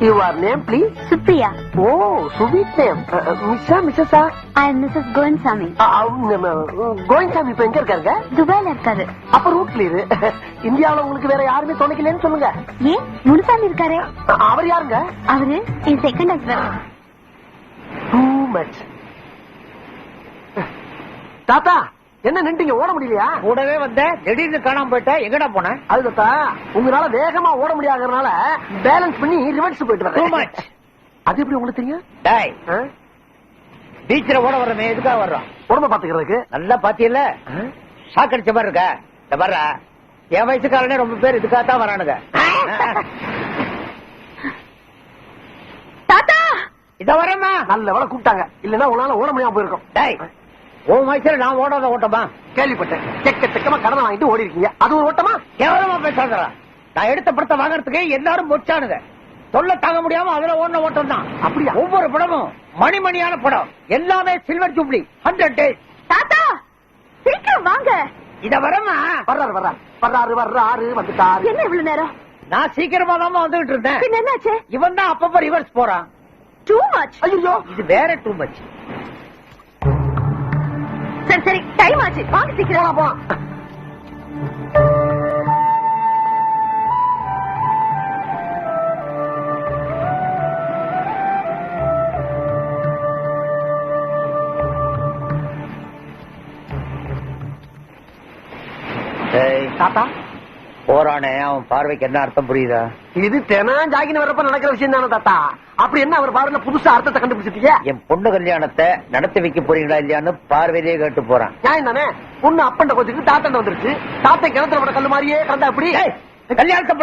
Your name, please? Supriya. Oh, sweet name. Mrs. I am Mrs. Govinsamy. Govindasamy இப்ப எங்க இருக்காருங்க? துபாயில இருக்காரு. அப்ப ரூட் கிளியர். இந்தியாவுல உங்களுக்கு வேற யாருமே துணைக்கலன்னு சொல்லுங்க. ஏன் முனுசாமி இருக்காரு? அவர் யாருங்க? அவரு என் செகண்ட் ஹஸ்பண்ட். Too much. தாத்தா என்ன நின்றீங்க, ஓட முடியலையா? கூடவே வந்த திடீர்னு காணாம போயிட்ட, எங்கடா போன? அது தாத்தா உங்களால வேகமா ஓட முடியாதனால பேலன்ஸ் பண்ணி ரிவர்ஸ் போயிட்டு வரேன். அது எப்படி உங்களுக்கு தெரியும்? டேய், பீச்ல ஓட வர்றமே எதுக்காக வர்றோம்? உடம்ப பாத்துக்கிறதுக்கு. நல்லா பாத்தியல்ல, ஷாக் அடிச்ச மாதிரி இருக்க. இந்த வர்ற என் வயசுக்காரனே ரொம்ப பேர் இதுக்காகத்தான் வரானுங்க. தாத்தா இத வரமா நல்ல வேலை கூப்பிட்டாங்க, இல்லன்னா உங்களால ஓட முடியாம போயிருக்கும். டேய், உன் வயசுல நான் ஓடாத ஓட்டமா? கேள்விப்பட்டேன். செக்கமா கடனை வாங்கிட்டு ஓடி இருக்கீங்க, அது ஒரு ஓட்டமா? கேவலமா பேசாதடா. நான் எடுத்த படத்தை வாங்கறதுக்கு எல்லாரும் பொச்சானுங்க. சொல்ல தாங்க முடியாம அதுல ஓடின ஓட்டம் தான். அப்படியா? ஒவ்வொரு படமும் மணிமணியான படம், எல்லாமே சில்வர் ஜூப்ளி 100 days. தாத்தா சீக்கிரம் வாங்க. இத வரமா வர்றாரு வந்துட்டாரு. என்ன இவ்வளவு நேரம்? நான் சீக்கிரமா தான் வந்துகிட்டு இருந்தேன். பின்ன என்னாச்சு? இவன் தான் அப்பப்ப ரிவர்ஸ் போறான். Too much. ஐயோ, இது வேற டூ மச். சரி சரி, டைம் ஆச்சு, வாங்க சீக்கிரம். போலாம். தாத்தா போறானே, அவன் பார்வைக்கு என்ன அர்த்தம் புரியுதா? இது தினம் ஜாகின் வரப்ப நடக்கிற விஷயம் தானே தாத்தா. அப்படி என்ன அவர் பார்வையில புதுசா அர்த்தத்தை கண்டுபிடிச்சிட்டீங்க? என் பொண்ணு கல்யாணத்தை நடத்தி வைக்க போறீங்களா இல்லையான்னு பார்வையிலேயே கேட்டு போறான். நியாயம் தானே. பொண்ணு அப்பண்ட கொஞ்சத்துக்கு தாத்தண்ட வந்துருச்சு. தாத்தை கிணத்துல விட கல்லு மாதிரியே கிடந்தா அப்படி. கல்யாணத்தை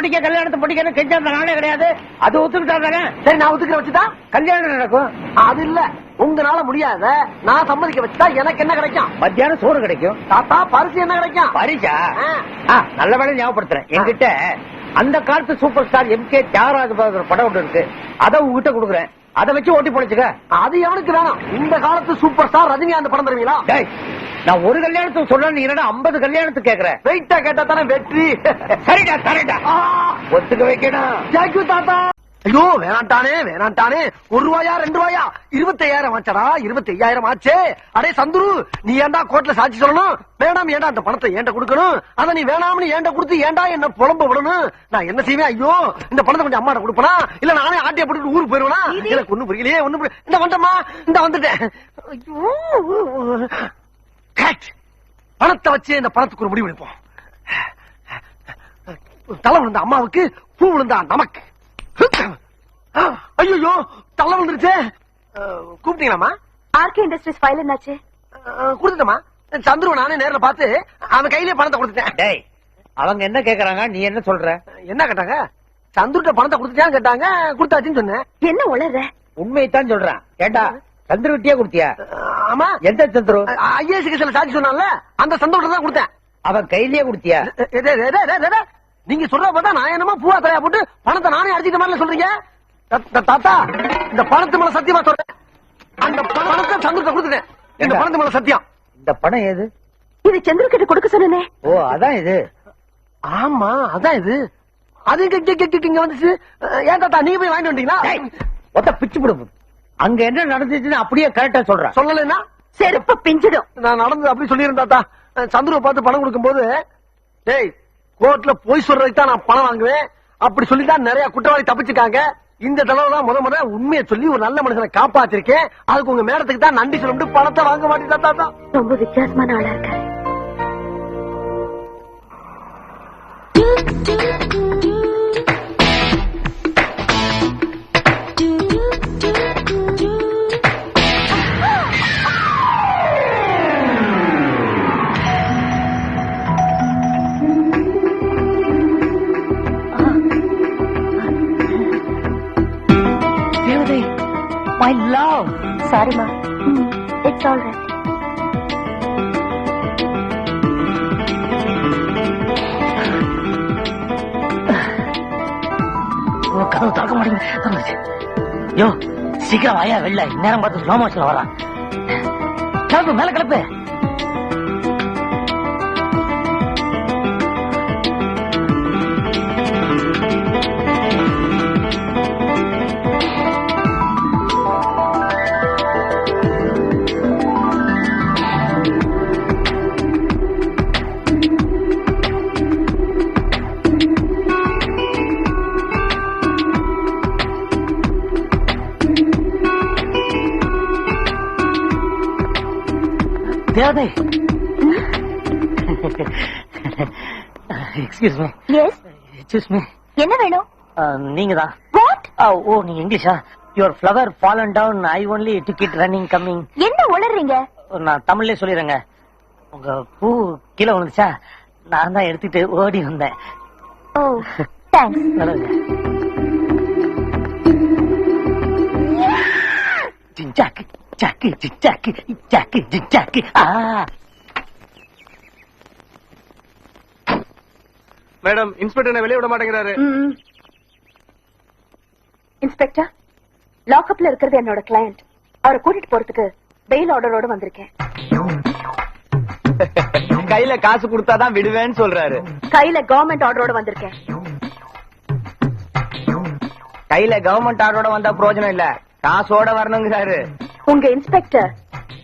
படிக்கன்னு கெஞ்சாத நானே கிடையாது. அது ஒத்துக்கிட்டா தானே? சரி, நான் ஒத்துக்கிற வச்சுட்டா கல்யாணம் நடக்கும். அது இல்ல, உங்களால முடியாத நான் சம்மதிக்க வச்சுட்டா எனக்கு என்ன கிடைக்கும்? மத்தியானம் சோறு கிடைக்கும். தாத்தா பரிசு என்ன கிடைக்கும்? பரிசா? நல்ல வேலை ஞாபகப்படுத்துறேன். என்கிட்ட அந்த காலத்து சூப்பர் ஸ்டார் எம்.கே. தியாகராஜ படம் ஒன்று இருக்கு. அதை உங்ககிட்ட கொடுக்குறேன். அதை வச்சு ஓட்டி பொழைச்சுக்க. அது எவனுக்கு வேணும்? இந்த காலத்து சூப்பர் ஸ்டார் ரஜினிகாந்த் படம் தருவீங்களா? நான் ஒரு கல்யாணத்துக்கு சொல்ல, நீ 50 கல்யாணத்துக்கு கேக்குறேன். வெயிட்டா கேட்டா தானே வெற்றி. சரிடா சரிடா, ஒத்துக்க வைக்கணும். தேங்க்யூ தாத்தா. ஐயோ வேணாண்டானே 1 ரூபாயா 2 ரூபாயா 25,000 ஆச்சடா. 25,000 ஆச்சே. அடே சந்துரு, நீ ஏன்டா கோர்ட்ல சாட்சி சொல்லணும்? வேணாம், ஏன்டா அந்த பணத்தை ஏன்ட கொடுக்கணும்? அத நீ வேணாம்னு ஏன்ட கொடுத்து ஏன்டா என்ன புலம்ப விடணும்? நான் என்ன செய்வேன்? ஐயோ, இந்த பணத்தை கொஞ்சம் அம்மாட்ட கொடுப்பனா, இல்ல நானே ஆட்டிய போட்டு ஊருக்கு போயிருவேனா? எனக்கு ஒண்ணும் புரியலையே, இந்த வந்தம்மா, இந்த வந்துட்டேன். ஐயோ, பணத்தை வச்சு இந்த பணத்துக்கு ஒரு முடிவு எடுப்போம். தலை விழுந்த அம்மாவுக்கு, பூ விழுந்தா நமக்கு. ஐயோ, தலை விழுந்துருச்சே. கூப்பிட்டீங்களாமா? ஆர்கே இண்டஸ்ட்ரீஸ் ஃபைல் என்னாச்சு? கொடுத்துட்டமா. சந்துருவ நானே நேர்ல பார்த்து அவன் கையிலே பணத்தை கொடுத்துட்டேன். டேய், அவங்க என்ன கேக்குறாங்க, நீ என்ன சொல்ற? என்ன கேட்டாங்க? சந்துருட்ட பணத்தை கொடுத்துட்டான்னு கேட்டாங்க. கொடுத்தாச்சுன்னு சொன்னேன். என்ன உளற? உண்மையைத்தான் சொல்றான். ஏண்டா சந்துரு விட்டியா கொடுத்தியா? ஆமா. எந்த சந்துரு? ஐஏஎஸ் கேஸ்ல சாட்சி சொன்னால அந்த சந்தோஷம் தான் கொடுத்தேன். அவன் கையிலேயே கொடுத்தியா? நீங்க சொல்ற பார்த்தா நான் என்னமா பூவா தலையா போட்டு பணத்தை நானே அடிச்சிட்ட மாதிரி சொல்றீங்க. தாத்தா, இந்த பணத்து மேல சத்தியமா சொல்றேன், அந்த பணத்தை சந்துருட்ட கொடுத்துட்டேன். இந்த பணத்து மேல சத்தியம். இந்த பணம் ஏது? இது சந்திர கிட்ட கொடுக்க சொன்னே. ஓ, அதான் இது. ஆமா, அதான் இது. அது இங்க வந்துச்சு. ஏன் தாத்தா நீங்க போய் வாங்கிட்டு வந்தீங்களா? ஒத்த பிச்சு போடு. அங்க என்ன நடந்துச்சுன்னு அப்படியே கரெக்டா சொல்றேன். சொல்லலைன்னா செருப்பு பிஞ்சிடும். நான் நடந்து அப்படி சொல்லியிருந்தா தாத்தா. சந்துருவை பார்த்து பணம் கொடுக்கும் போது, டேய் கோர்ட்ல போய் சொல்றதுக்கு தான் நான் பணம் வாங்குவேன் அப்படி சொல்லிதான் நிறைய குற்றவாளி தப்பிச்சுக்காங்க. இந்த தடவை தான் முத உண்மையை சொல்லி ஒரு நல்ல மனுஷனை காப்பாத்திருக்கேன். அதுக்கு உங்க மேடத்துக்கு தான் நன்றி சொல்லிட்டு பணத்தை வாங்க மாட்டேன் தாத்தா. ரொம்ப வித்தியாசமான ஆளா இருக்காரு. My love. Sorry, ma. It's all right. யோ சீக்கிரம் வாயா வெளில நேரம் பார்த்து ஸ்லோ மோஷன்ல வரான். கிளப்பு மேல கிளப்பு. தேவதை excuse me. Yes, excuse me. என்ன வேணும்? நீங்க தான். வாட்? ஓ நீங்க இங்கிலீஷா? Your flower fallen down I only to கீட் ரன்னிங் கம்மிங். என்ன உளறீங்க? நான் தமிழ்லயே சொல்லிடுறேங்க. உங்க பூ கீழே விழுந்துச்சா, நான் தான் எடுத்துட்டு ஓடி வந்தேன். ஓ தேங்க்ஸ். நல்லதுங்க. ஜிஞ்சாக்கு ஜாக்கு ஜிஞ்சாக்கு ஜாக்கு ஜிஞ்சாக்கு. மேடம், இன்ஸ்பெக்டர் வெளியே விட மாட்டேங்கிறாரு. இன்ஸ்பெக்டர், லாக்அப்ல இருக்கிறது என்னோட கிளையண்ட். அவரை கூட்டிட்டு போறதுக்கு பெயில் ஆர்டரோட வந்திருக்கேன். கையில காசு கொடுத்தாதான் விடுவேன்னு சொல்றாரு. கையில கவர்மெண்ட் ஆர்டரோட வந்திருக்கேன். கையில கவர்மெண்ட் ஆர்டரோட வந்தா பிரயோஜனம் இல்ல, காசோட வரணுங்கிறாரு. உங்க இன்ஸ்பெக்டர்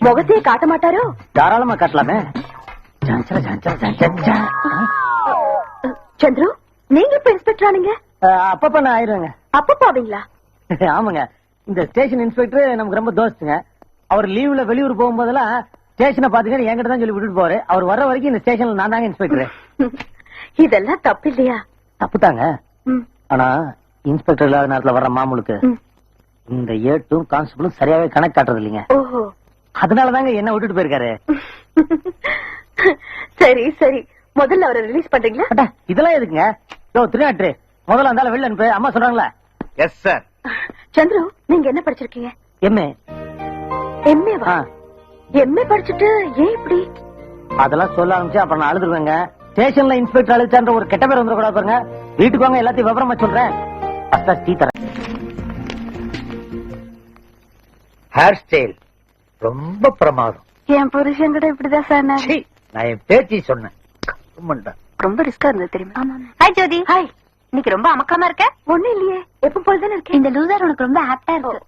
முகத்தையே காட்ட மாட்டாரோ? தாராளமா காட்டலாமே. ஜான்சரா ஜான்சரா ஜான்சரா. சந்துரு, நீங்க இப்ப இன்ஸ்பெக்டர் ஆனீங்க? அப்பப்ப நான் ஆயிடுவேங்க. அப்ப பாவீங்களா? ஆமாங்க, இந்த ஸ்டேஷன் இன்ஸ்பெக்டர் நமக்கு ரொம்ப தோஸ்துங்க. அவர் லீவ்ல வெளியூர் போகும்போதெல்லாம் ஸ்டேஷனை பாத்துக்க என்கிட்ட தான் சொல்லி விட்டுட்டு போறாரு. அவர் வர்ற வரைக்கும் இந்த ஸ்டேஷன்ல நான் தாங்க இன்ஸ்பெக்டர். இதெல்லாம் தப்பு இல்லையா? தப்புதாங்க. ஆனா இன்ஸ்பெக்டர் இல்லாத நேரத்துல வர்ற மாமூலுக்கு இந்த ஏட்டும் கான்ஸ்டபிளும் சரியாவே கணக்கு காட்டுறது இல்லைங்க. ஓஹோ, அதனாலதாங்க என்ன விட்டுட்டு போயிருக்காரு. சரி சரி, முதல்ல அவரை ரிலீஸ் பண்றீங்களா? அட, இதெல்லாம் எதுக்குங்க? திருநாட்டு முதல்ல அந்த வெளில அனுப்பு. அம்மா சொல்றாங்களா? Yes sir. சந்துரு, நீங்க என்ன படிச்சிருக்கீங்க? எம்ஏ. எம்ஏவா? எம்ஏ படிச்சுட்டு ஏன் இப்படி? அதெல்லாம் சொல்ல ஆரம்பிச்சு அப்புறம் நான் அழுதுருவேங்க. ஸ்டேஷன்ல இன்ஸ்பெக்டர் அழுத்தான்ற ஒரு கெட்ட பேர் வந்துடக்கூடாது பாருங்க. வீட்டுக்கு வாங்க, எல்லாத்தையும் விவரமா சொல்றேன். டீ தரேன். ஹேர் ஸ்டைல் ரொம்ப பிரமாதம். என் புருஷன் கூட இப்படிதான் சார். நான் என் பேச்சு சொன்னேன். ரொம்ப ரிஸ்கா இருந்தது தெரியுமா? ஹாய் ஜோதி. ஹாய். இன்னைக்கு ரொம்ப அமக்காம இருக்க? ஒண்ணும் இல்லையே, எப்ப போலதானே இருக்கேன். இந்த லூசர் உனக்கு ரொம்ப ஆப்டா இருக்கு.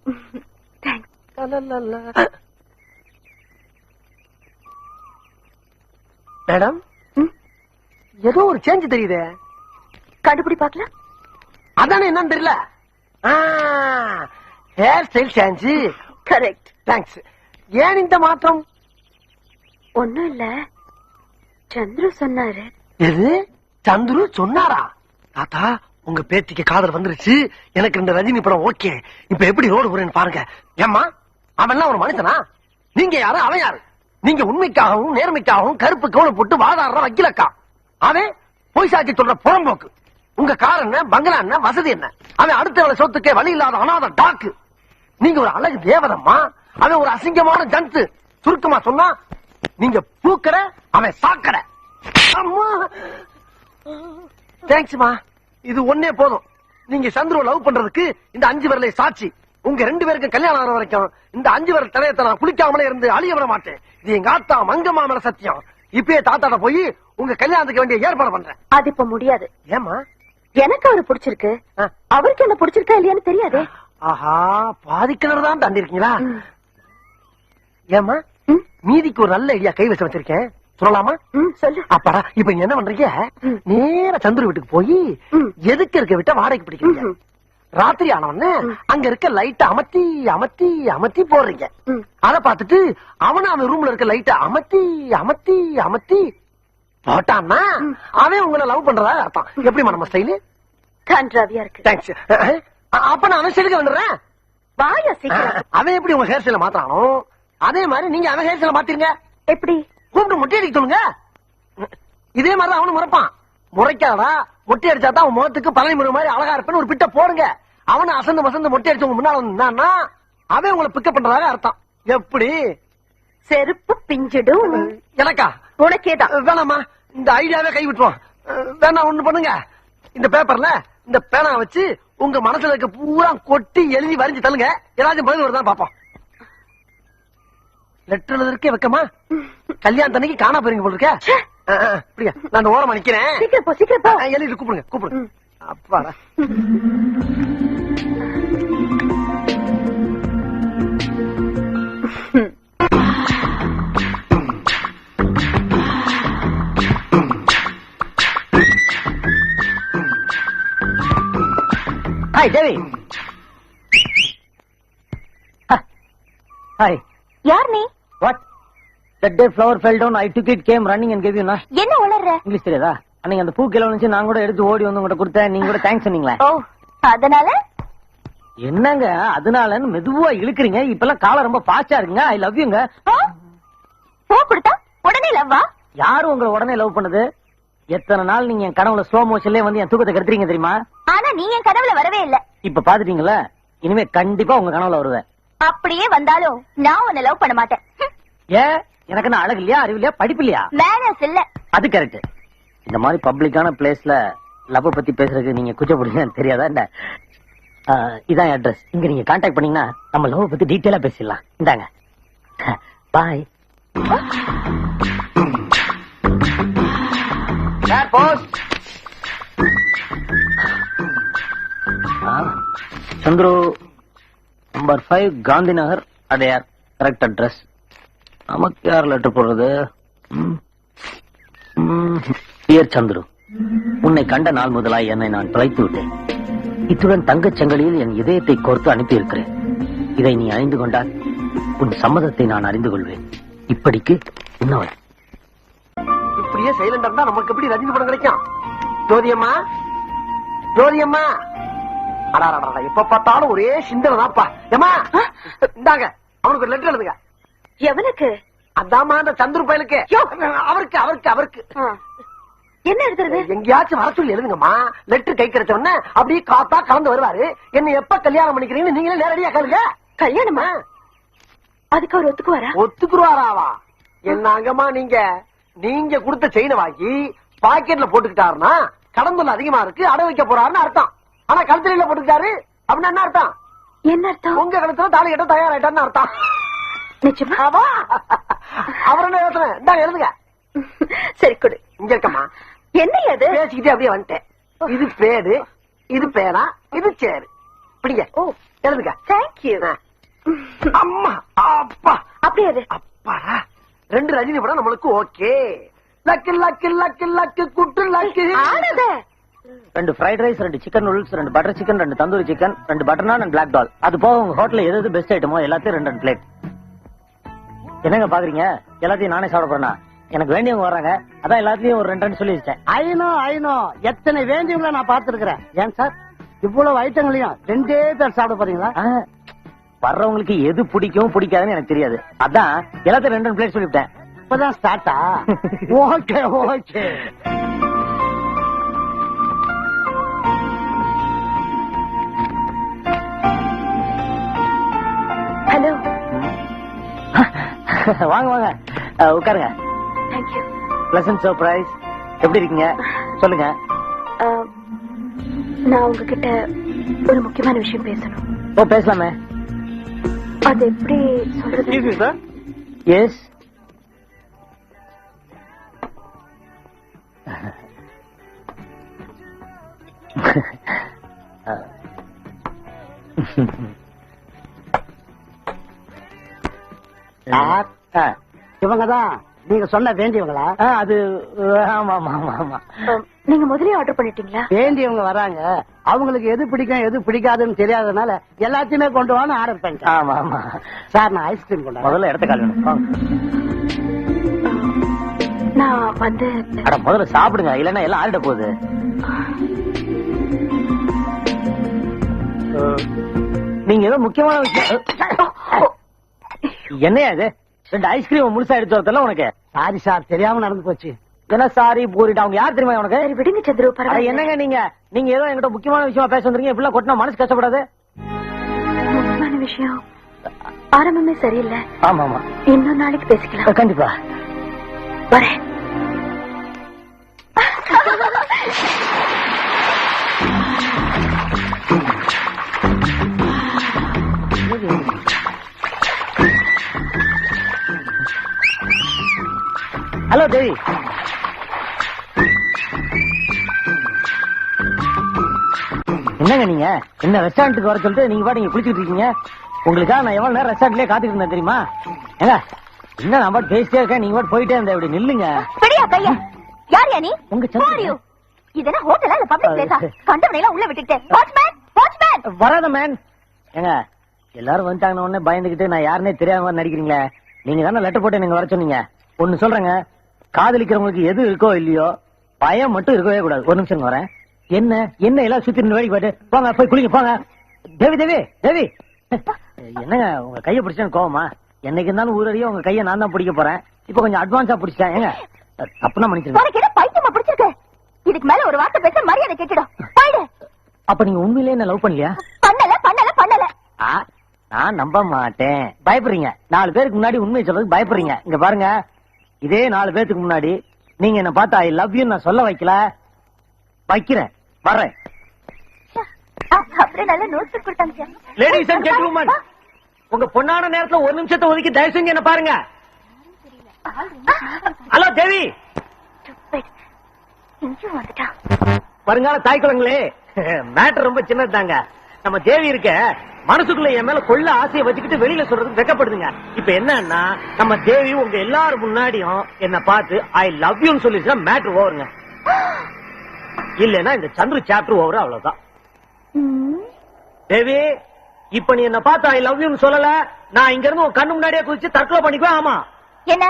மேடம், ஏதோ ஒரு சேஞ்ச் தெரியுதே. கண்டுபிடி பாக்கலாம். அதானே என்னன்னு தெரியல. Hair style change. Correct. Thanks. ஏன் இந்த மாற்றம்? ஒண்ணும் இல்ல, சந்துரு சொன்னாரு. எது? சந்துரு சொன்னாரா? தாத்தா, உங்க பேத்திக்கு காதல் வந்துருச்சு. எனக்கு இந்த ரஜினி படம் ஓகே. இப்ப எப்படி ரோடு போறேன்னு பாருங்க. ஏம்மா, அவன் ஒரு மனுஷனா? நீங்க யாரு, அவன் யாரு? நீங்க உண்மைக்காகவும் நேர்மைக்காகவும் கருப்பு கவுன போட்டு வாதாடுற வக்கீலக்கா. அவன் பொய் சாட்சி சொல்ற புறம்போக்கு. உங்க கார் என்ன, பங்களா என்ன, வசதி என்ன? அவன் அடுத்த சொத்துக்கே வழி இல்லாத அனாத டாக்கு. நீங்க ஒரு அழகு தேவதம்மா, அவன் ஒரு அசிங்கமான ஜந்து. சுருக்கமா சொன்னா நீங்க பூக்கற, அவன் சாக்கற. அம்மா, தேங்க்ஸ்மா. இது ஒன்னே போதும். நீங்க சந்துரு லவ் பண்றதுக்கு இந்த 5 விரலை சாட்சி. உங்க 2 பேருக்கு கல்யாணம் ஆகிற வரைக்கும் இந்த 5 விரல் தடயத்தை நான் குளிக்காமலே இருந்து அழிய விட மாட்டேன். இது எங்க ஆத்தா மங்கம்மா மேல சத்தியம். இப்பயே தாத்தாட்ட போய் உங்க கல்யாணத்துக்கு வேண்டிய ஏற்பாடு பண்றேன். அது இப்ப முடியாது. ஏமா? எனக்கு அவரு பிடிச்சிருக்கு, அவருக்கு என்ன பிடிச்சிருக்கா இல்லையான்னு தெரியாது. ஆஹா, பாதிக்கிணறு தான் தாண்டி இருக்கீங்களா? ஏமா, மீதிக்கு ஒரு நல்ல ஐடியா கை வச்சிருக்கேன், சொல்லலாமா? சொல்லு. அப்பாடா, இப்ப நீங்க என்ன பண்றீங்க? நேர சந்துரு வீட்டுக்கு போய் எதுக்கு இருக்க விட்ட வாடகைக்கு பிடிக்கிறீங்க. ராத்திரி ஆனவன அங்க இருக்க லைட்ட அமர்த்தி அமர்த்தி அமர்த்தி போடுறீங்க. அத பாத்துட்டு அவன் ரூம்ல இருக்க லைட்ட அமர்த்தி அமர்த்தி அமர்த்தி போட்டான்னா அவன் உங்களை லவ் பண்றதா அர்த்தம். எப்படிமா நம்ம ஸ்டைலு? கன்றாவியா இருக்கு. தேங்க்ஸ். அப்ப நான் அவன் ஸ்டைலுக்கு வந்துடுறேன். வாயா சீக்கிரம். அவன் எப்படி உங்க ஹேர் ஸ்டைல மாத்தானோ அதே மாதிரி நீங்க அவன் ஹேர் ஸ்டைல மாத்திருங்க. எப்படி? கூப்பிட்டு மொட்டை அடிக்க சொல்லுங்க. இதே மாதிரிதான் அவனு முறைப்பான். முறைக்காதா, மொட்டை அடிச்சாதான் அவன் முகத்துக்கு பழனி முறை மாதிரி அழகா இருப்பேன்னு ஒரு பிட்ட போடுங்க. அவனை அசந்து மசந்து மொட்டை அடிச்சவங்க முன்னால வந்தான்னா அவன் உங்களை பிக்கப் பண்றதாக அர்த்தம். எப்படி? செருப்பு பிஞ்சிடும். எனக்கா? உனக்கேதான். வேணாமா, இந்த ஐடியாவே கை விட்டுருவோம். வேணா ஒண்ணு பண்ணுங்க, இந்த பேப்பர்ல இந்த பேனா வச்சு உங்க மனசுல இருக்க பூரா கொட்டி எழுதி வரைஞ்சு தள்ளுங்க. ஏதாச்சும் பதில் வருதான் பாப்போம். லெட்டர் எழுதுறதுக்கே வைக்கமா? கல்யாணத்தன்னைக்கு காணா போறீங்க போல இருக்க. அப்படியா? நான் அந்த ஓரமா நிக்கிறேன். சீக்கிரம் போ, சீக்கிரம் போ. எழுதி கூப்பிடுங்க, கூப்பிடுங்க. அப்பாடா. ஹாய் தேவி. ஹாய். யார் நீ? What? That day flower fell down, I took it, came running and gave you, na? என்ன உளர்ற? இங்கிலீஷ் தெரியாதா? அன்னைக்கு அந்த பூ கிலோ வந்துச்சு, நான் கூட எடுத்து ஓடி வந்து உங்கள்கிட்ட கொடுத்தேன். நீங்க கூட தேங்க்ஸ் சொன்னீங்களே. ஓ, அதனால என்னங்க அதனாலன்னு மெதுவா இழுக்கிறீங்க. இப்பெல்லாம் காலம் ரொம்ப பாஸ்டா இருக்குங்க. ஐ லவ் யூங்க. பூ கொடுத்தா உடனே லவ்வா? யாரு உங்களை உடனே லவ் பண்ணது? எத்தனை நாள் நீங்க என் கனவுல ஸ்லோ மோஷன்லயே வந்து என் தூக்கத்தை கெடுத்துறீங்க தெரியுமா? ஆனா நீ என் கனவுல வரவே இல்ல. இப்ப பாத்துட்டீங்களா? இனிமே கண்டிப்பா உங்க கனவுல வருவேன். அப்படியே வந்தாலும் நான் உன்னை லவ் பண்ண மாட்டேன். ஏன்? எனக்கு என்ன அழகு இல்லையா, அறிவு இல்லையா, படிப்பு இல்லையா? மேனர்ஸ் இல்ல. அது கரெக்ட். இந்த மாதிரி பப்ளிக்கான பிளேஸ்ல லவ் பத்தி பேசுறதுக்கு நீங்க கூச்சப்படுறீங்கன்னு தெரியாதா? இந்த இதான் அட்ரஸ். இங்க நீங்க கான்டாக்ட் பண்ணீங்கன்னா நம்ம லவ் பத்தி டீட்டெயிலா பேசிடலாம். இந்தாங்க. Bye. Chandru, number 5 Gandhi Nagar, Adyar. Correct address. நமக்கு யார் லெட்டர் போடுறது? டியர் சந்துரு, உன்னை கண்ட நாள் முதலாய் என்னை நான் தொலைத்து விட்டேன். இத்துடன் தங்கச் சங்கிலியில் என் இதயத்தை கோர்த்து அனுப்பி இருக்கிறேன். இதை நீ அணிந்து கொண்டால் உன் சம்மதத்தை நான் அறிந்து கொள்வேன். இப்படிக்கு உன்னவன். இப்படியே சைலண்டா இருந்தா நமக்கு எப்படி ரஜினி படம் கிடைக்கும்? ஜோதியம்மா, ஜோதியம்மா. அடாடா, எப்ப பார்த்தாலும் ஒரே சிந்தனை தான்ப்பா. ஏமா இந்தாங்க, அவனுக்கு ஒரு லெட்டர் எழுதுங்க. எவனுக்கு? அதாம்மா அந்த சந்துரு பயலுக்கு. அவருக்கு அவருக்கு அவருக்கு என்ன எழுதுறது? எங்கேயாச்சும் வர சொல்லி எழுதுங்கம்மா. லெட்டர் கை கிடைச்ச உடனே அப்படியே காத்தா கலந்து வருவாரு. என்ன எப்ப கல்யாணம் பண்ணிக்கிறீங்கன்னு நீங்களே நேரடியா கேளுங்க. கல்யாணமா? அதுக்கு அவர் ஒத்துக்குவாரா? ஒத்துக்குருவாராவா? என்னங்கம்மா நீங்க நீங்க கொடுத்த செயினை வாங்கி பாக்கெட்ல போட்டுக்கிட்டாருன்னா கடந்துள்ள அதிகமா இருக்கு, அடை வைக்க போறாருன்னு அர்த்தம். ஆனா கழுத்துல போட்டுக்கிட்டாரு அப்படின்னா என்ன அர்த்தம்? என்ன அர்த்தம்? உங்க கழுத்துல தாலி கட்ட தயாராயிட்டான்னு அர்த்தம். நிச்சயமா? அவர் என்ன யோசனை? இந்தாங்க எழுதுங்க. சரி கொடு. இங்க இருக்கம்மா. என்ன அது? பேசிக்கிட்டே அப்படியே வந்துட்டேன். இது பேரு, இது பேனா, இது சேரு. பிடிங்க. ஓ, எழுதுங்க. தேங்க்யூ. அம்மா, அப்பா, அப்படியே அது. அப்பாடா, 2 ரஜினி படம் நம்மளுக்கு okay. Luck luck luck luck good luck. ஆனது 2 fried rice, 2 chicken noodles, 2 butter chicken, 2 tandoori chicken, 2 butter naan and black dal. அது போக உங்க ஹோட்டல்ல எது பெஸ்ட் ஐட்டமோ எல்லாத்தையும் 2 பிளேட். என்னங்க பாக்குறீங்க? எல்லாத்தையும் நானே சாப்பிட போறேனா? எனக்கு வேண்டியவங்க வர்றாங்க, அதான் எல்லாத்தையும் ஒரு 2 சொல்லி வச்சேன். ஐநோ எத்தனை வேண்டியவங்களை நான் பாத்துருக்கிறேன். ஏன் சார் இவ்வளவு ஐட்டங்களையும் 2 பேர் சாப்பிட போறீங்களா? வர்றவங்களுக்கு எது பிடிக்கும் பிடிக்காதுன்னு எனக்கு தெரியாது. அதான் எல்லாத்தையும் 2 பிளேட் சொல்லிவிட்டேன். இப்பதான் ஸ்டார்ட்டா? Okay okay. ஹலோ. வாங்க வாங்க, உட்காருங்க. தேங்க்யூ. Pleasant surprise. எப்படி இருக்கீங்க? சொல்லுங்க. நான் உங்ககிட்ட ஒரு முக்கியமான விஷயம் பேசணும். ஓ, பேசலாமே. அது எப்படி சொல்றது? எஸ். இவங்கதான் நீங்க சொன்ன வேண்டியவங்களா? அது ஆமா ஆமா ஆமா ஆமா. நீங்க முதலே ஆர்டர் பண்ணிட்டீங்களா? வேண்டியவங்க வராங்க, அவங்களுக்கு எது பிடிக்கும் எது பிடிக்காதுன்னு தெரியாதனால எல்லாத்தையுமே கொண்டு வான்னு ஆர்டர் பண்ணிட்டேன். ஆமா ஆமா. சார் நான் ஐஸ்கிரீம் கொண்டு முதல்ல இடத்த கால் வேணும். நான் வந்து அட முதல்ல சாப்பிடுங்க, இல்லன்னா எல்லாம் ஆறிட போகுது. நீங்க ஏதோ முக்கியமான விஷயம். என்னையா இது? 2 ஐஸ்கிரீம் முழுசா எடுத்து வரல உனக்கு? சாரி சார், தெரியாம நடந்து போச்சு. என்ன சாரி பூரிட்டு? அவங்க யார் தெரியுமா உனக்கு? சரி விடுங்க சந்திரு, பரவாயில்லை. என்னங்க நீங்க ஏதோ என்கிட்ட முக்கியமான விஷயமா பேச வந்துருக்கீங்க. இப்படிலாம் கொட்டினா மனசு கஷ்டப்படாது? முக்கியமான விஷயம் ஆரம்பமே சரியில்லை. ஆமா ஆமா, இன்னொரு நாளைக்கு பேசிக்கலாம். கண்டிப்பா வரேன். தேவி. என்னங்க நீங்க என்ன ரெஸ்டாரண்ட்டுக்கு வர சொல்லிட்டு நீங்க பாட்டு இங்க குளிச்சுட்டு இருக்கீங்க? உங்களுக்காக நான் எவ்வளவு நேரம் ரெஸ்டாரண்ட்லயே காத்துட்டு இருந்தேன் தெரியுமா? ஏங்க என்ன நான் பாட்டு பேசிட்டே இருக்கேன், நீங்க பாட்டு போயிட்டே இருந்த இப்படி நில்லுங்க. பெரியா கையா யார் யா நீ? உங்க Who are you? இதெல்லாம் ஹோட்டலா இல்ல பப்ளிக் பிளேஸா? கண்டவனை எல்லாம் உள்ள விட்டுட்டு வாட்ச்மேன் வாட்ச்மேன் வராத மேன். ஏங்க எல்லாரும் வந்துட்டாங்கன்னு உடனே பயந்துகிட்டு நான் யாருன்னே தெரியாம நடிக்கிறீங்களே. நீங்க தானே லெட்டர் போட்டு நீங்க வர சொன்னீங்க. ஒண்ணு சொல்றேங்க, காதலிக்கிறவங்களுக்கு எது இருக்கோ இல்லையோ பயம் மட்டும் இருக்கவே கூடாது. ஒரு நிமிஷம் வரேன். என்ன என்ன எல்லாம் சுத்தி நின்று வேடிக்கை பாட்டு போங்க, போய் குளிங்க போங்க. தேவி தேவி தேவி என்னங்க உங்க கையை பிடிச்சேன்னு கோவமா? என்னைக்கு இருந்தாலும் ஊரறிய உங்க கையை நான் தான் பிடிக்க போறேன். இப்ப கொஞ்சம் அட்வான்ஸா பிடிச்சிட்டேன். ஏங்க அப்படின்னா மன்னிச்சிருங்க. உனக்கு என்ன பைத்தியமா பிடிச்சிருக்கு? இதுக்கு மேல ஒரு வார்த்தை பேச மரியாதை கேட்டுடும். போயிடு. அப்ப நீங்க உண்மையிலேயே என்ன லவ் பண்ணலையா? பண்ணல பண்ணல பண்ணல. நான் நம்ப மாட்டேன். பயப்படுறீங்க. 4 பேருக்கு முன்னாடி உண்மையை சொல்றதுக்கு பயப்படுறீங்க. இங்க பாருங்க, இதே 4 பேருக்கு முன்னாடி நீங்க என்ன பார்த்து ஐ லவ் யூ நான் சொல்ல வைக்கல, வைக்கிறேன். வர்றேன். அப்படியே நல்ல நோட்ஸ் கொடுத்தாங்க. லேடிஸ் அண்ட் ஜென்டில்மேன், உங்க பொண்ணான நேரத்துல ஒரு நிமிஷத்தை ஒதுக்கி தயவு செஞ்சு என்ன பாருங்க. ஹலோ தேவி. இங்கேயும் வந்துட்டான். வருங்கால தாய் குழந்தைங்களே, மேட்டர் ரொம்ப சின்னதாங்க. நம்ம தேவி இருக்க மனசுக்குள்ள என் மேல கொள்ள ஆசையை வச்சுக்கிட்டு வெளியில சொல்றதுக்கு வெக்கப்படுதுங்க. இப்ப என்னன்னா நம்ம தேவி உங்க எல்லாரும் முன்னாடியும் என்ன பார்த்து ஐ லவ் யூன்னு சொல்லிச்சுன்னா மேட்டர் ஓவருங்க. இல்லன்னா இந்த சந்திர சாப்டர் ஓவர், அவ்வளவுதான். தேவி இப்ப நீ என்ன பார்த்து ஐ லவ் யூன்னு சொல்லல, நான் இங்க இருந்து உன் கண்ணு முன்னாடியே குதிச்சு தற்கொலை பண்ணிக்குவேன். ஆமா என்ன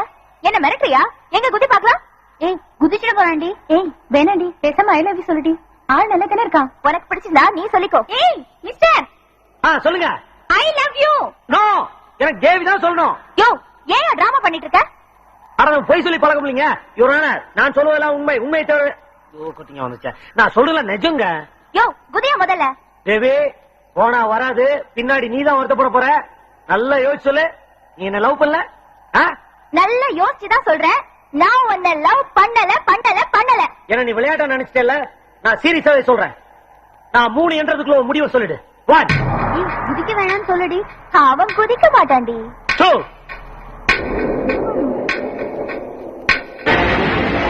என்ன மிரட்டுறியா? எங்க குதி பாக்கலாம். ஏய் குதிச்சிட போறாண்டி. ஏய் வேணாண்டி, பேசாம ஐ லவ் யூ சொல்லுடி. ஆள் நல்ல தானே இருக்கான். உனக்கு பிடிச்சிருந்தா நீ சொல்லிக்கோ. ஏய் மிஸ்டர், சொல்லுங்க. I love you. நோ, எனக்கு தேவி தான் சொல்லணும். யோ ஏன் டிராமா பண்ணிட்டு இருக்க? அட பொய் சொல்லி பழக்கம் இல்லைங்க. நான் சொல்லுவதெல்லாம் உண்மை. உண்மையை தவிர குத்திங்க வந்துச்சேன். நான் சொல்றல நிஜங்க. யோ குதியா முதல்ல. தேவி போனா வராது, பின்னாடி நீ தான் வருத்தப்பட போற. நல்லா யோசிச்சு சொல்லு. நீ என்ன லவ் பண்ணல? நல்லா யோசிச்சுதான் சொல்றேன். நான் உன்னை லவ் பண்ணல பண்ணல பண்ணல. ஏன்னா நீ விளையாட்ட நினைச்சிட்டல. நான் சீரியஸாவே சொல்றேன். நான் 3 என்றதுக்குள்ள ஒரு முடிவை சொல்லிடு. 1 நீ குதிக்க வேணாம்னு சொல்லுடி. அவன் குதிக்க மாட்டான்டி. 2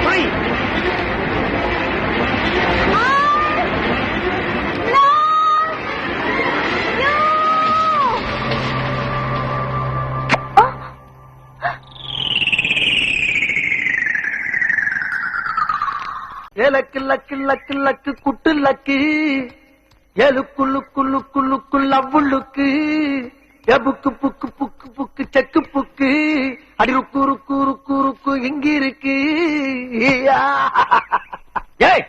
3 லக்கு லக்கு லக்கு லக்கு குட்டு லக்கு ஏலுக்குள்ளுக்குள்ளுக்குள்ளுக்கு லவ்வுள்ளுக்கு எபுக்கு புக்கு புக்கு புக்கு செக்கு புக்கு அடி ருக்கு ருக்கு ருக்கு ருக்கு எங்க இருக்கு? ஏய்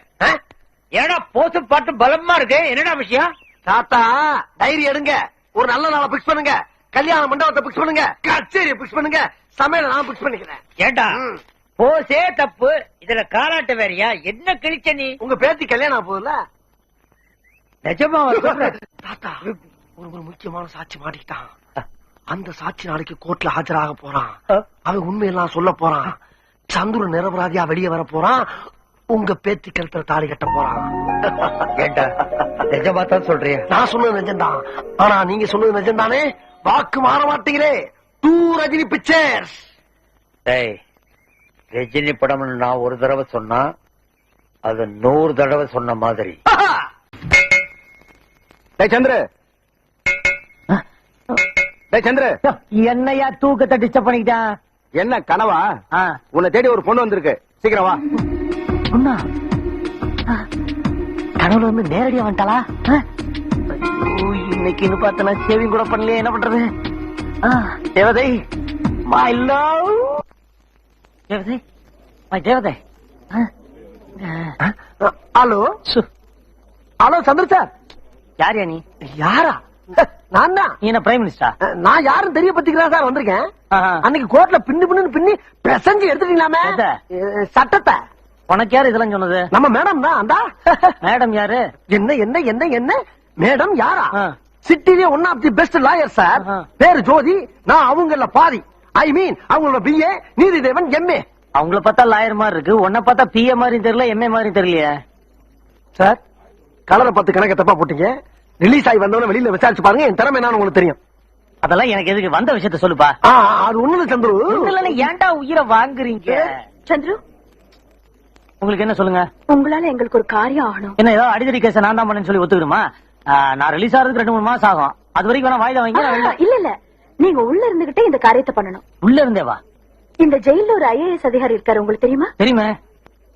ஏடா போத்து பாட்டு பலமா இருக்கு, என்னடா விஷயம்? தாத்தா டைரி எடுங்க, ஒரு நல்ல நாளை பிக்ஸ் பண்ணுங்க, கல்யாண மண்டபத்தை பிக்ஸ் பண்ணுங்க, கச்சேரியை பிக்ஸ் பண்ணுங்க, சமையல நான் பிக்ஸ் பண்ணிக்கிறேன். ஏண்டா போசே தப்பு, இதுல காலாட்ட வேறையா? என்ன கிழிச்ச நீ? உங்க பேத்தி கல்யாணம் ஆக போகுதுல. நிஜமா தாத்தா ஒரு முக்கியமான சாட்சி மாட்டிக்கிட்டான். அந்த சாட்சி நாளைக்கு கோர்ட்ல ஆஜராக போறான். அவன் உண்மையெல்லாம் சொல்ல போறான். சந்துரு நிரபராதியா வெளியே வர போறான். உங்க பேத்தி கழுத்துல தாலி கட்ட போறான். ஏண்டா நிஜமா தான் சொல்றியா? நான் சொன்னது நிஜம்தான். ஆனா நீங்க சொன்னது நிஜம்தானே? வாக்கு மாற மாட்டீங்களே. 2 ரஜினி பிக்சர்ஸ். டேய், ரஜினி படம்னு நான் ஒரு தடவை சொன்னா அது 100 தடவை சொன்ன மாதிரி. சந்திர சந்திர என்னையா தூக்கத்தை டிஸ்டர்ப் பண்ணிக்கிட்டான்? என்ன கனவா? உன்னை தேடி ஒரு பொண்ணு வந்திருக்கு, சீக்கிரம் வா. பொண்ணா? கனவுல வந்து நேரடியா வந்துட்டாளா? இன்னைக்கு பார்த்தனா சேவிங் கூட பண்ணலையே, என்ன பண்றது? தேவதை மை லவ். தேவதை மை தேவதை. ஹலோ ஹலோ சந்திர சார். யாரியா நீ? யாரா? நான் தான். நீ என்ன பிரைம் மினிஸ்டரா? நான் யாரும் தெரிய பத்திக்கிறேன் சார் வந்திருக்கேன். அன்னைக்கு கோர்ட்ல பின்னு பின்னி பிரசஞ்சு எடுத்துட்டீங்களாமே சட்டத்தை. உனக்கு யாரு இதெல்லாம் சொன்னது? நம்ம மேடம் தான். அந்த மேடம் யாரு? என்ன என்ன என்ன என்ன மேடம் யாரா? சிட்டிலே one of the best lawyer sir. பேரு ஜோதி. நான் அவங்கள பாதி. ஐ மீன் அவங்களோட BA, நீதிதேவன் MA. அவங்கள பார்த்தா லாயர் மாதிரி இருக்கு, உன்னை பார்த்தா PA மாதிரி தெரியல, MA மாதிரி தெரியலையே. சார் கலரை 10 கணக்க தப்பா போட்டீங்க. ரிலீஸ் ஆகி வந்தவன வெளியில விசாரிச்சு பாருங்க, என் திறமை என்னன்னு உங்களுக்கு தெரியும். அதெல்லாம் எனக்கு எதுக்கு, வந்த விஷயத்த சொல்லுப்பா. அது ஒண்ணு சந்துரு. ஏன்டா உயிரை வாங்குறீங்க? சந்துரு, உங்களுக்கு என்ன சொல்லுங்க? உங்களால எங்களுக்கு ஒரு காரியம் ஆகணும். என்ன ஏதோ அடிதடி கேஸ நான் தான் பண்ணேன்னு சொல்லி ஒத்துக்கிடுமா? நான் ரிலீஸ் ஆகிறதுக்கு 2-3 மாசம் ஆகும். அது வரைக்கும் வேணா வாய்தா வாங்கி நான் வெளில- இல்ல இல்ல, நீங்க உள்ள இருந்துகிட்டே இந்த காரியத்தை பண்ணணும். உள்ள இருந்தே வா. இந்த ஜெயில ஒரு ஐஏஎஸ் அதிகாரி இருக்காரு, உங்களுக்கு தெரியுமா? தெரியுமே.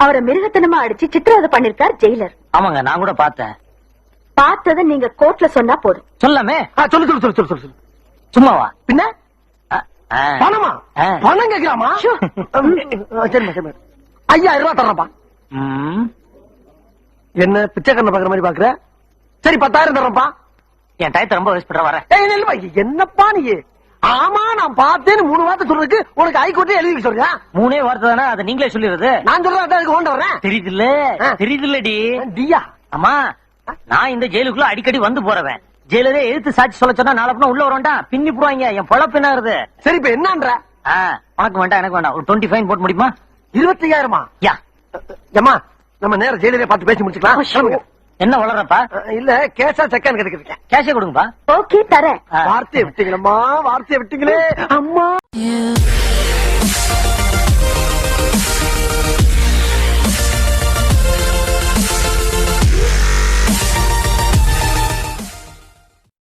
அவரை மிருகத்தனமா அடிச்சு சித்திரவதை பண்ணிருக்கார் ஜெயிலர். ஆமாங்க, நான் கூட பார்த்தேன். பார்த்தத நீங்க கோர்ட்ல சொன்னா போதும். சொல்லாமே. சொல்லு சொல்லு சொல்லு சொல்லு சொல்லு சொல்லு. சும்மாவா? பின்ன ஆ, ஆ. பணமா? ஆ. பணம் கேட்கலாமா? சரிம்மா சரிம்மா. 5000 ரூபாய் தர்றப்பா. ம். என்ன பிச்சைக்காரனை பாக்குற மாதிரி பாக்குற? சரி 10,000 தர்றப்பா. என் டயத்தை ரொம்ப வேஸ்ட் பண்ற வர. ஏய், இல்ல, என்னப்பா நீ? ஆமா நான் பார்த்தேன்னு 3 வார்த்தை சொல்றதுக்கு உனக்கு ஹைகோர்ட்ல எழுதி வைக்க சொல்றியா? 3 வார்த்தை தானே, அதை நீங்களே சொல்லிடுறது. நான் சொல்றேன் அதான் அதுக்கு கொண்டு வர்றேன். தெரியுதுல்ல? ஆ. தெரியுதுல்லடி? டியா அம்மா, நான் இந்த ஜெயிலுக்குள்ள அடிக்கடி வந்து போறவன். ஜெயிலரே எழுத்து சாட்சி சொல்ல சொன்னா நாளை பின்ன உள்ள வரண்டா பின்னி போடுவாங்க. என் பொழப்பு என்ன ஆகுது? சரி இப்ப என்னன்ற? உனக்கு வேண்டாம், எனக்கு வேண்டாம். ஒரு 20 ஃபைன் போட்டு முடியுமா? 25,000 யா. ஏமா நம்ம நேரம் ஜெயிலே பார்த்து பேசி முடிச்சுக்கலாம். கிளம்புங்க. என்ன வளர்றப்பா? இல்ல கேஷா செக்கான்னு கேட்டுக்கிட்டு கேஷே கொடுங்கப்பா. ஓகே, தரேன். ஆ. வார்த்தையை விட்டீங்களம்மா, வார்த்தையை விட்டீங்களே அம்மா.